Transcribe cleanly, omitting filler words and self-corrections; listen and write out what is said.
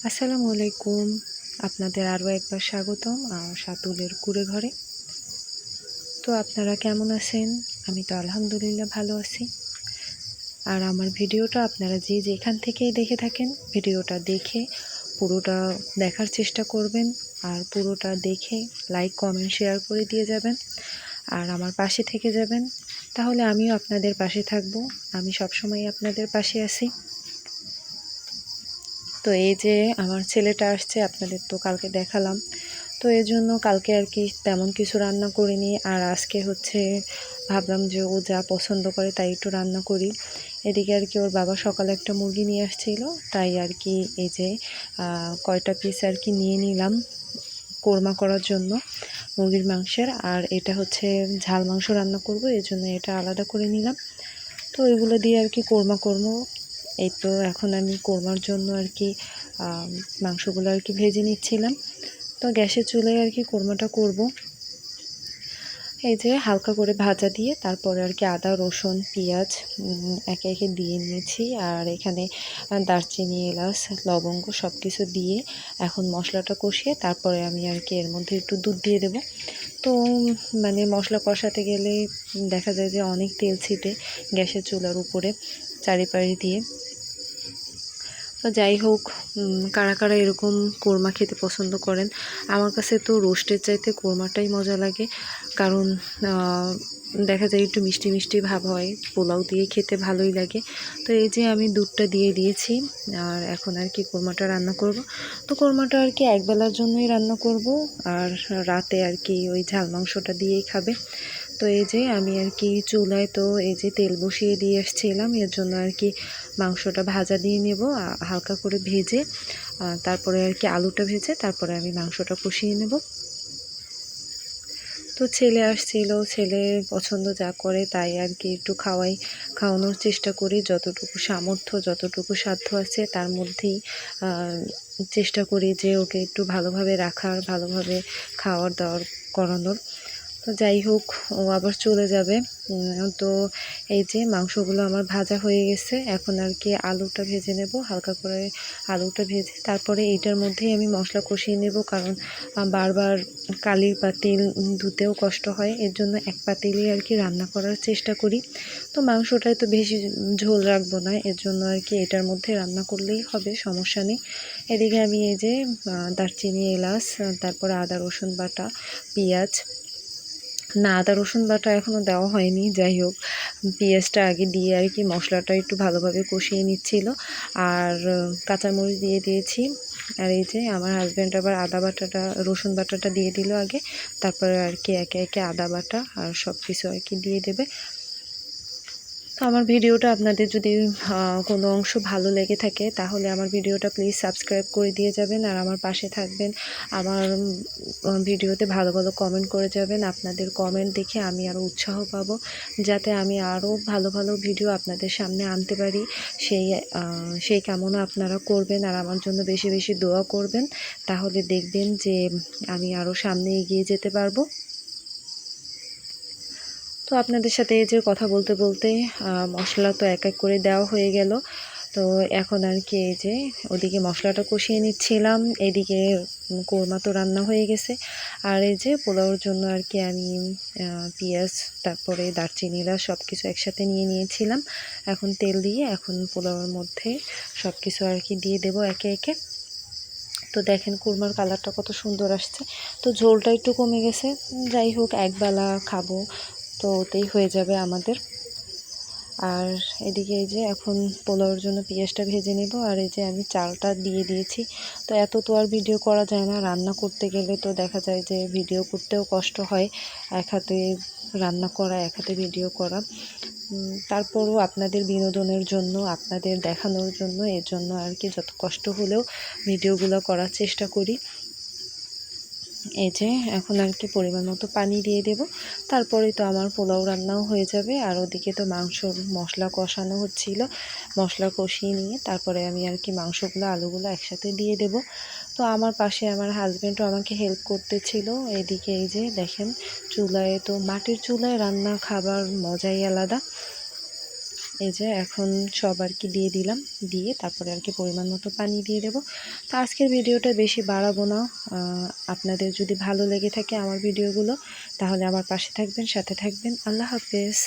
আসসালামু আলাইকুম। আপনাদের আরও একবার স্বাগতম সাতুলের কুঁড়ে ঘরে। তো আপনারা কেমন আছেন? আমি তো আলহামদুলিল্লাহ ভালো আছি। আর আমার ভিডিওটা আপনারা যে যেখান থেকেই দেখে থাকেন, ভিডিওটা দেখে পুরোটা দেখার চেষ্টা করবেন। আর পুরোটা দেখে লাইক, কমেন্ট, শেয়ার করে দিয়ে যাবেন। আর আমার পাশে থেকে যাবেন, তাহলে আমিও আপনাদের পাশে থাকব। আমি সবসময় আপনাদের পাশে আছি। তো এই যে আমার ছেলেটা আসছে, আপনাদের তো কালকে দেখালাম। তো এই জন্য কালকে আর কি তেমন কিছু রান্না করিনি। আর আজকে হচ্ছে ভাবলাম যে ও যা পছন্দ করে তাই একটু রান্না করি। এদিকে আর কি ওর বাবা সকালে একটা মুরগি নিয়ে আসছিল, তাই আর কি এই যে কয়টা পিস আর কি নিয়ে নিলাম কোরমা করার জন্য মুরগির মাংসের। আর এটা হচ্ছে ঝাল মাংস রান্না করব, এই জন্য এটা আলাদা করে নিলাম। তো এগুলো দিয়ে আর কি কোরমা করবো। এই তো এখন আমি কোরমার জন্য আর কি মাংসগুলো আর কি ভেজে নিচ্ছিলাম। তো গ্যাসের চুলায় আর কি কোরমাটা করব। এই যে হালকা করে ভাজা দিয়ে তারপরে আর কি আদা, রসুন, পেঁয়াজ একে একে দিয়ে নিয়েছি। আর এখানে দারচিনি, এলাচ, লবঙ্গ সব কিছু দিয়ে এখন মশলাটা কষিয়ে তারপরে আমি আর কি এর মধ্যে একটু দুধ দিয়ে দেব। তো মানে মশলা কষাতে গেলে দেখা যায় যে অনেক তেল ছিটে গ্যাসের চুলার উপরে চারিপাশ দিয়ে। তো যাই হোক, কারা কারা এরকম কোরমা খেতে পছন্দ করেন? আমার কাছে তো রোস্টের চাইতে কোরমাটাই মজা লাগে, কারণ দেখা যায় একটু মিষ্টি মিষ্টি ভাব হয়, পোলাও দিয়ে খেতে ভালোই লাগে। তো এই যে আমি দুধটা দিয়ে দিয়েছি, আর এখন আর কি কোরমাটা রান্না করব। তো কোরমাটা আর কি একবেলার জন্যই রান্না করব, আর রাতে আর কি ওই ঝাল মাংসটা দিয়েই খাবে। তো এই যে আমি আর কি চুলায় তো এই যে তেল বসিয়ে দিয়ে আসছিলাম, এর জন্য আর কি মাংসটা ভাজা দিয়ে নেব হালকা করে ভেজে। তারপরে আর কি আলুটা ভেজে তারপরে আমি মাংসটা কষিয়ে নেব। তো ছেলে আসছিল, ছেলে পছন্দ যা করে তাই আর কি একটু খাওয়ানোর চেষ্টা করি, যতটুকু সামর্থ্য যতটুকু সাধ্য আছে তার মধ্যেই চেষ্টা করি যে ওকে একটু ভালোভাবে রাখার, ভালোভাবে খাওয়ার দাওয়ার করানোর। তো যাই হোক, ও আবার চলে যাবে। তো এই যে মাংসগুলো আমার ভাজা হয়ে গেছে, এখন আর কি আলুটা ভেজে নেব হালকা করে। আলুটা ভেজে তারপরে এটার মধ্যেই আমি মশলা কষিয়ে নেব, কারণ বারবার কালির পাতিল ধুতেও কষ্ট হয়, এর জন্য এক পাতিলেই আর কি রান্না করার চেষ্টা করি। তো মাংসটায় তো বেশি ঝোল রাখবো না, এর জন্য আর কি এটার মধ্যে রান্না করলেই হবে, সমস্যা নেই। এদিকে আমি এই যে দারচিনি, এলাচ, তারপরে আদা রসুন বাটা, পেঁয়াজ, না আদা রসুন বাটা এখনও দেওয়া হয়নি, যাই হোক পেঁয়াজটা আগে দিয়ে আর কি মশলাটা একটু ভালোভাবে কষিয়ে নিচ্ছিল। আর কাঁচামরিচ দিয়ে দিয়েছি। আর এই যে আমার হাজব্যান্ড আবার আদা বাটাটা, রসুন বাটাটা দিয়ে দিল আগে, তারপরে আর কি একে একে আদা বাটা আর সব কিছু আর কি দিয়ে দেবে। তো আমার ভিডিওটা আপনাদের যদি কোনো অংশ ভালো লেগে থাকে তাহলে আমার ভিডিওটা প্লিজ সাবস্ক্রাইব করে দিয়ে যাবেন, আর আমার পাশে থাকবেন। আমার ভিডিওতে ভালো ভালো কমেন্ট করে যাবেন। আপনাদের কমেন্ট দেখে আমি আরও উৎসাহ পাবো, যাতে আমি আরও ভালো ভালো ভিডিও আপনাদের সামনে আনতে পারি। সেই কামনা আপনারা করবেন, আর আমার জন্য বেশি বেশি দোয়া করবেন, তাহলে দেখবেন যে আমি আরও সামনে এগিয়ে যেতে পারবো। তো আপনাদের সাথে এই যে কথা বলতে বলতে মশলা তো এক এক করে দেওয়া হয়ে গেল। তো এখন আর কি এই যে ওদিকে মশলাটা কষিয়ে নিচ্ছিলাম, এদিকে কোরমা তো রান্না হয়ে গেছে। আর এই যে পোলাওর জন্য আর কি আমি পেঁয়াজ, তারপরে দারচিনি, এলাচ সব কিছু একসাথে নিয়ে নিয়েছিলাম। এখন তেল দিয়ে এখন পোলাওর মধ্যে সব কিছু আর কি দিয়ে দেবো একে একে। তো দেখেন কোরমার কালারটা কত সুন্দর আসছে। তো ঝোলটা একটু কমে গেছে, যাই হোক একবেলা খাবো, তো ওতেই হয়ে যাবে আমাদের। আর এদিকে এই যে এখন পোলাওর জন্য পেঁয়াজটা ভেজে নেব। আর এই যে আমি চালটা দিয়ে দিয়েছি। তো এত তো আর ভিডিও করা যায় না, রান্না করতে গেলে তো দেখা যায় যে ভিডিও করতেও কষ্ট হয়, এক হাতে রান্না করা এক হাতে ভিডিও করা। তারপরও আপনাদের বিনোদনের জন্য, আপনাদের দেখানোর জন্য, এর জন্য আর কি যত কষ্ট হলেও ভিডিওগুলো করার চেষ্টা করি। এই যে এখন আর কি পরিমাণ মতো পানি দিয়ে দেব, তারপরে তো আমার পোলাও রান্নাও হয়ে যাবে। আর ওদিকে তো মাংসর মশলা কষানো হচ্ছিল, মশলা কষিয়ে নিয়ে তারপরে আমি আর কি মাংসগুলো, আলুগুলো একসাথে দিয়ে দেব। তো আমার পাশে আমার হাজব্যান্ডও আমাকে হেল্প করতেছিল। এদিকে এই যে দেখেন চুলায়, তো মাটির চুলায় রান্না খাবার মজাই আলাদা। এই যে এখন সব আর কি দিয়ে দিলাম, দিয়ে তারপরে আর কি পরিমাণ মতো পানি দিয়ে দেবো। তো আজকের ভিডিওটা বেশি বাড়াবো না। আপনাদের যদি ভালো লেগে থাকে আমার ভিডিওগুলো, তাহলে আমার পাশে থাকবেন, সাথে থাকবেন। আল্লাহ হাফেজ।